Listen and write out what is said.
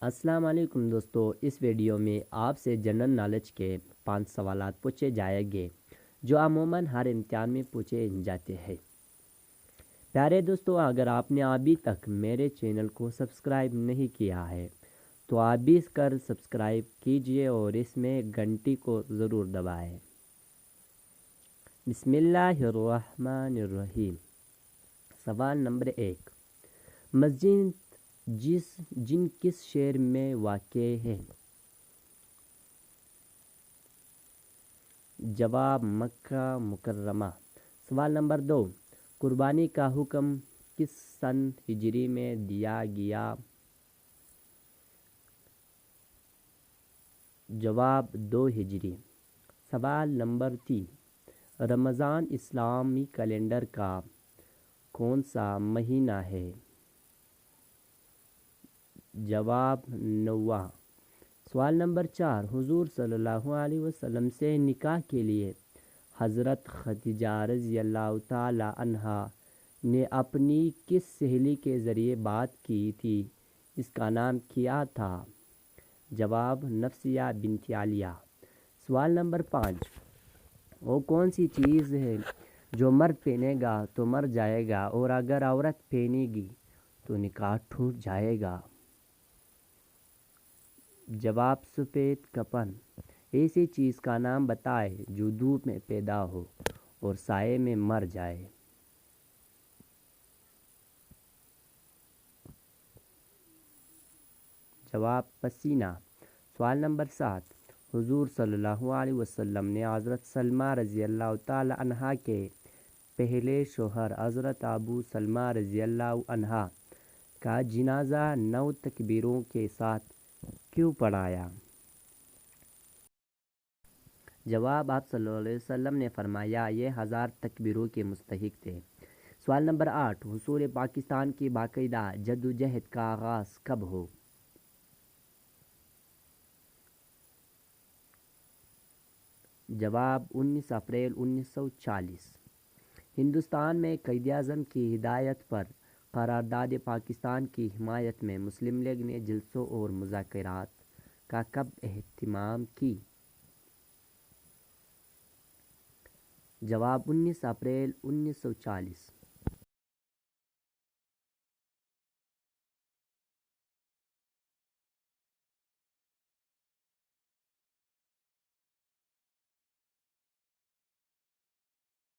السلام علیکم دوستو، اس ویڈیو میں آپ سے جنرل نالج کے 5 سوالات پوچھے جائیں گے جو عموماً ہر امتحان میں پوچھے جاتے ہیں۔ پیارے دوستو، اگر آپ نے ابھی تک میرے چینل کو سبسکرائب نہیں کیا ہے تو آپ بھی اس کر سبسکرائب کیجئے اور اس میں گھنٹی کو ضرور دبائیں۔ بسم اللہ الرحمن الرحیم۔ سوال نمبر 1، مسجد جن کس شہر میں واقع ہے؟ جواب مکہ مکرمہ۔ سوال نمبر 2، قربانی کا حکم کس سن ہجری میں دیا گیا؟ جواب 2 ہجری۔ سوال نمبر 3، رمضان اسلامی کیلنڈر کا کون سا مہینہ ہے؟ جواب 9۔ سوال نمبر 4، حضور صلی اللہ علیہ وسلم سے نکاح کے لیے حضرت خدیجہ رضی اللہ تعالی عنہا نے اپنی کس سہیلی کے ذریعے بات کی تھی؟ اس کا نام کیا تھا؟ جواب نفسیہ بنت علیہ۔ سوال نمبر 5، وہ کون سی چیز ہے جو مرد پہنے گا تو مر جائے گا اور اگر عورت پہنے گی تو نکاح ٹوٹ جائے گا؟ جواب سفید کفن۔ ایسی چیز کا نام بتائیں جو دھوپ میں پیدا ہو اور سائے میں مر جائے۔ جواب پسینہ۔ سوال نمبر 7، حضور صلی اللہ علیہ وسلم نے حضرت سلمہ رضی اللہ تعالی عنہ کے پہلے شوہر حضرت ابو سلمہ رضی اللہ عنہ کا جنازہ 9 تکبیروں کے ساتھ کیوں پڑھایا؟ جواب آپ صلی اللہ علیہ وسلم نے فرمایا یہ 1000 تکبیروں کے مستحق تھے۔ سوال نمبر 8، حصول پاکستان کی باقاعدہ جدوجہد کا آغاز کب ہو؟ جواب 19 اپریل 1940۔ ہندوستان میں قائد اعظم کی ہدایت پر قرارداد پاکستان کی حمایت میں مسلم لیگ نے جلسوں اور مذاکرات کا کب اہتمام کی؟ جواب 19 اپریل 1940۔